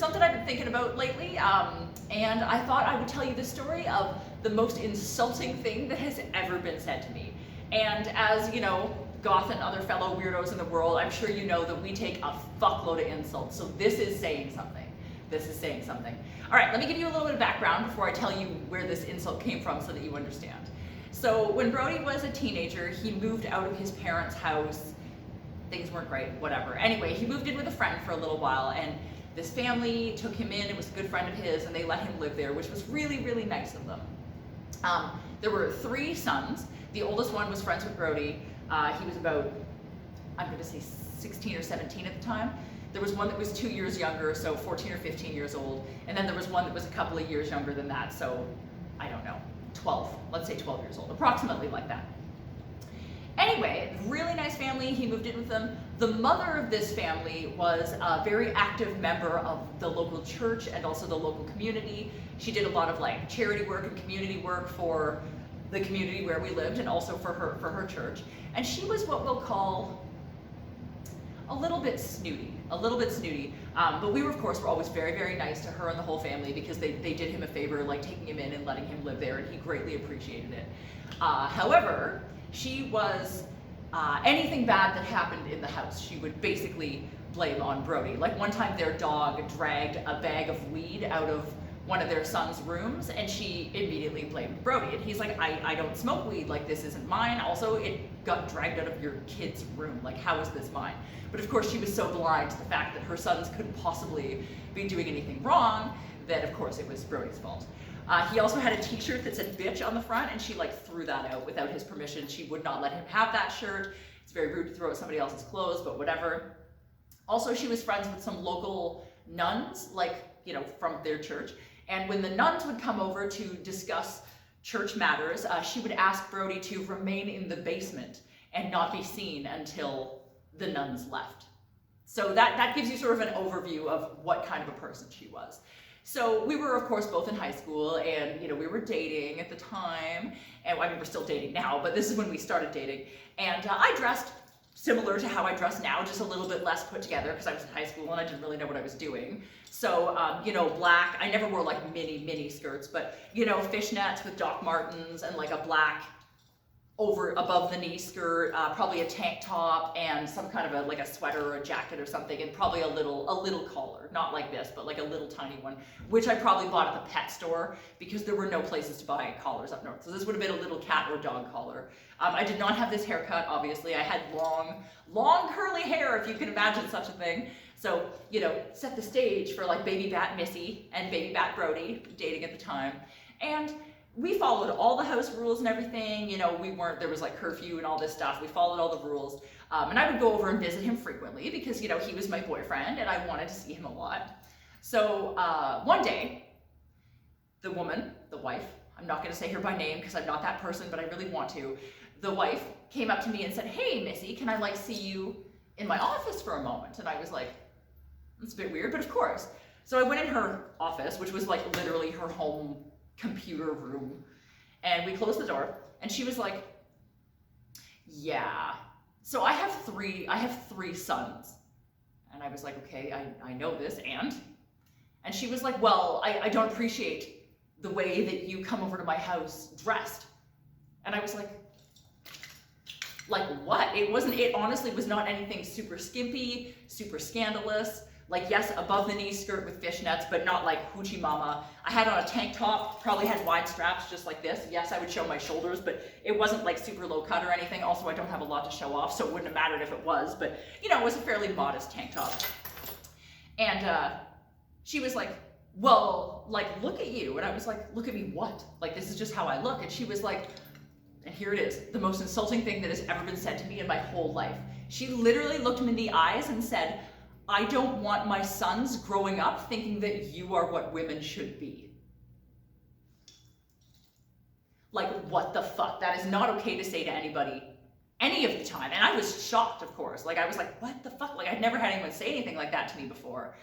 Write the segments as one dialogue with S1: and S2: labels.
S1: something I've been thinking about lately, and I thought I would tell you the story of the most insulting thing that has ever been said to me. And as you know, goth and other fellow weirdos in the world, I'm sure you know that we take a fuckload of insults, so this is saying something. This is saying something. All right, let me give you a little bit of background before I tell you where this insult came from so that you understand. So when Brody was a teenager, he moved out of his parents' house. Things weren't great, whatever. Anyway, he moved in with a friend for a little while, and this family took him in. It was a good friend of his, and they let him live there, which was really, really nice of them. There were 3 sons. The oldest one was friends with Brody. He was about, I'm going to say 16 or 17 at the time. There was one that was 2 years younger, so 14 or 15 years old. And then there was one that was a couple of years younger than that, so I don't know, 12, let's say 12 years old, approximately like that. Anyway, really nice family, he moved in with them. The mother of this family was a very active member of the local church and also the local community. She did a lot of like charity work and community work for the community where we lived and also for her church. And she was what we'll call a little bit snooty. But we were, of course, always very, very nice to her and the whole family because they did him a favor, like taking him in and letting him live there, and he greatly appreciated it. However, she was, anything bad that happened in the house, she would basically blame on Brody. Like one time their dog dragged a bag of weed out of one of their son's rooms, and she immediately blamed Brody. And he's like, I don't smoke weed, like this isn't mine. Also, it got dragged out of your kid's room, like how is this mine? But of course she was so blind to the fact that her sons couldn't possibly be doing anything wrong that of course it was Brody's fault. He also had a t-shirt that said bitch on the front, and she like threw that out without his permission. She would not let him have that shirt. It's very rude to throw out somebody else's clothes, but whatever. Also, she was friends with some local nuns, like, you know, from their church. And when the nuns would come over to discuss church matters, she would ask Brody to remain in the basement and not be seen until the nuns left. So that gives you sort of an overview of what kind of a person she was. So we were, of course, both in high school, and you know, we were dating at the time, and I mean, we're still dating now, but this is when we started dating. And I dressed similar to how I dress now, just a little bit less put together because I was in high school and I didn't really know what I was doing. So, you know, black, I never wore like mini skirts, but, you know, fishnets with Doc Martens and like a black above the knee skirt, probably a tank top and some kind of like a sweater or a jacket or something, and probably a little collar, not like this, but like a little tiny one, which I probably bought at the pet store because there were no places to buy collars up north. So this would have been a little cat or dog collar. I did not have this haircut, obviously. I had long curly hair, if you can imagine such a thing. So, you know, set the stage for like baby bat Missy and baby bat Brody, dating at the time. And we followed all the house rules and everything. You know, there was like curfew and all this stuff. We followed all the rules. And I would go over and visit him frequently because, you know, he was my boyfriend and I wanted to see him a lot. So one day, the woman, the wife, I'm not gonna say her by name because I'm not that person, but I really want to. The wife came up to me and said, "Hey, Missy, can I like see you in my office for a moment?" And I was like, that's a bit weird, but of course. So I went in her office, which was like literally her home computer room, and we closed the door, and she was like, "Yeah, so I have three sons." And I was like, "Okay, I know this, and she was like, "Well, I don't appreciate the way that you come over to my house dressed." And I was like what? It honestly was not anything super skimpy, super scandalous. Like, yes, above the knee skirt with fishnets, but not like hoochie mama. I had on a tank top, probably had wide straps just like this. Yes, I would show my shoulders, but it wasn't like super low cut or anything. Also, I don't have a lot to show off, so it wouldn't have mattered if it was, but you know, it was a fairly modest tank top. And she was like, "Well, like, look at you." And I was like, "Look at me what? Like, this is just how I look." And she was like, and here it is, the most insulting thing that has ever been said to me in my whole life. She literally looked him in the eyes and said, "I don't want my sons growing up thinking that you are what women should be." Like, what the fuck? That is not okay to say to anybody any of the time. And I was shocked, of course. Like, I was like, what the fuck? Like, I'd never had anyone say anything like that to me before.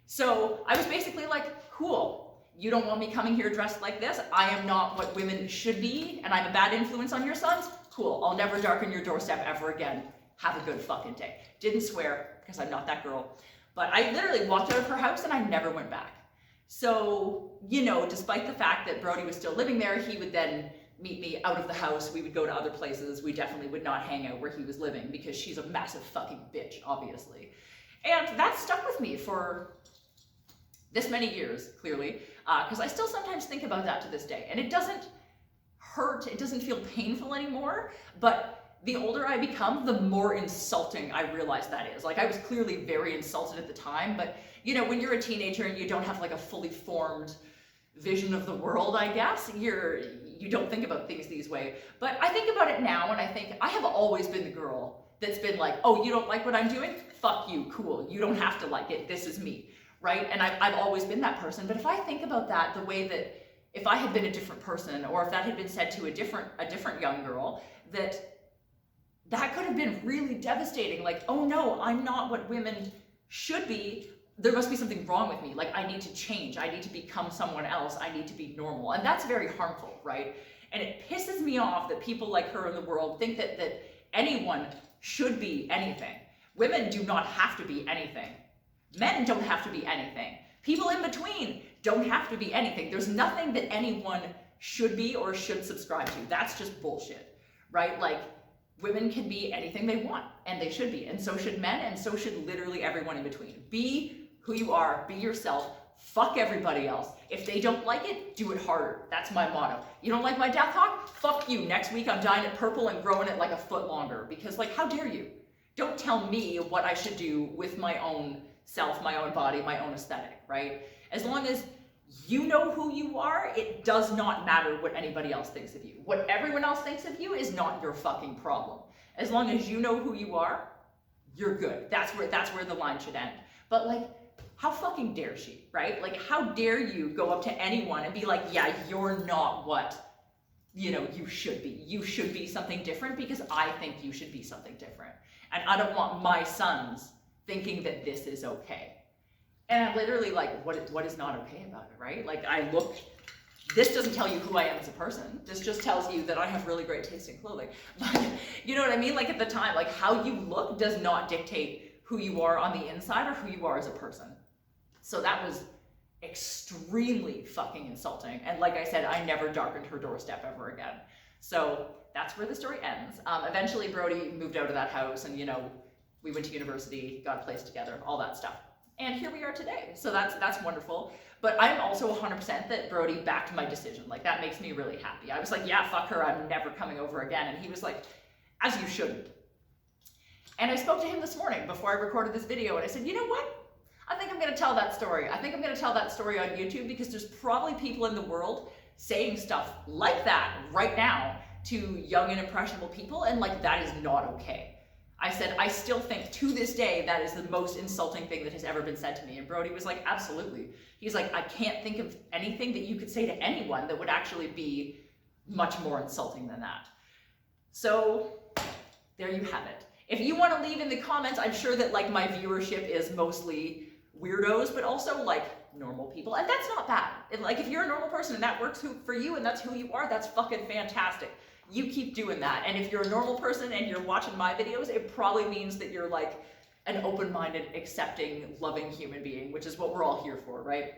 S1: So I was basically like, cool. You don't want me coming here dressed like this? I am not what women should be, and I'm a bad influence on your sons? Cool. I'll never darken your doorstep ever again. Have a good fucking day. Didn't swear, because I'm not that girl. But I literally walked out of her house and I never went back. So, you know, despite the fact that Brody was still living there, he would then meet me out of the house. We would go to other places. We definitely would not hang out where he was living because she's a massive fucking bitch, obviously. And that stuck with me for this many years, clearly, because I still sometimes think about that to this day. And it doesn't hurt, it doesn't feel painful anymore, but the older I become, the more insulting I realize that is. Like, I was clearly very insulted at the time, but you know, when you're a teenager and you don't have like a fully formed vision of the world, I guess, you don't think about things these way. But I think about it now and I think I have always been the girl that's been like, oh, you don't like what I'm doing? Fuck you, cool. You don't have to like it. This is me, right? And I've always been that person. But if I think about that the way that if I had been a different person, or if that had been said to a different young girl, that could have been really devastating. Like, oh no, I'm not what women should be. There must be something wrong with me. Like, I need to change. I need to become someone else. I need to be normal. And that's very harmful, right? And it pisses me off that people like her in the world think that anyone should be anything. Women do not have to be anything. Men don't have to be anything. People in between don't have to be anything. There's nothing that anyone should be or should subscribe to. That's just bullshit, right? Like, women can be anything they want, and they should be, and so should men, and so should literally everyone in between. Be who you are, be yourself, fuck everybody else. If they don't like it, do it harder. That's my motto. You don't like my death hawk? Fuck you. Next week I'm dyeing it purple and growing it like a foot longer, because like, how dare you? Don't tell me what I should do with my own self, my own body, my own aesthetic, right? As long as you know who you are, it does not matter what anybody else thinks of you. What everyone else thinks of you is not your fucking problem. As long as you know who you are, you're good. That's where the line should end. But like, how fucking dare she, right? Like, how dare you go up to anyone and be like, yeah, you're not what, you know, you should be. You should be something different because I think you should be something different. And I don't want my sons thinking that this is okay. And I'm literally like, what is not okay about it, right? Like, this doesn't tell you who I am as a person. This just tells you that I have really great taste in clothing. But you know what I mean? Like, at the time, like, how you look does not dictate who you are on the inside or who you are as a person. So that was extremely fucking insulting. And like I said, I never darkened her doorstep ever again. So that's where the story ends. Eventually Brody moved out of that house and, you know, we went to university, got a place together, all that stuff. And here we are today. So that's wonderful. But I'm also 100% that Brody backed my decision. Like, that makes me really happy. I was like, yeah, fuck her, I'm never coming over again. And he was like, as you shouldn't. And I spoke to him this morning before I recorded this video and I said, you know what? I think I'm gonna tell that story. I think I'm gonna tell that story on YouTube because there's probably people in the world saying stuff like that right now to young and impressionable people, and like, that is not okay. I said, I still think to this day that is the most insulting thing that has ever been said to me. And Brody was like, absolutely. He's like, I can't think of anything that you could say to anyone that would actually be much more insulting than that. So there you have it. If you want to leave in the comments, I'm sure that like my viewership is mostly weirdos, but also like normal people, and that's not bad. Like, if you're a normal person and that works for you and that's who you are, that's fucking fantastic. You keep doing that. And if you're a normal person and you're watching my videos, it probably means that you're like an open-minded, accepting, loving human being, which is what we're all here for, right?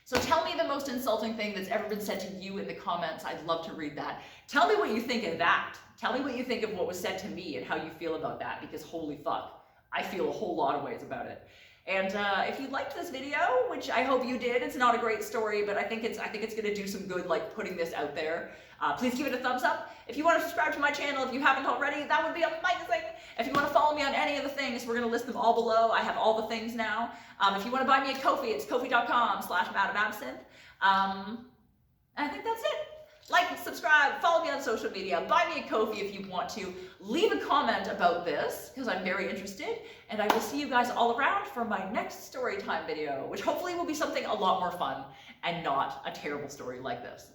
S1: So tell me the most insulting thing that's ever been said to you in the comments. I'd love to read that. Tell me what you think of that. Tell me what you think of what was said to me and how you feel about that, because holy fuck, I feel a whole lot of ways about it. And if you liked this video, which I hope you did, it's not a great story, but I think it's gonna do some good, like, putting this out there. Please give it a thumbs up. If you want to subscribe to my channel, if you haven't already, that would be amazing. If you want to follow me on any of the things, we're gonna list them all below. I have all the things now. If you want to buy me a Ko-fi, it's ko-fi.com/madamabsinthe. And I think that's it. Like, subscribe, follow me on social media, buy me a Ko-fi if you want to, leave a comment about this, because I'm very interested, and I will see you guys all around for my next story time video, which hopefully will be something a lot more fun and not a terrible story like this.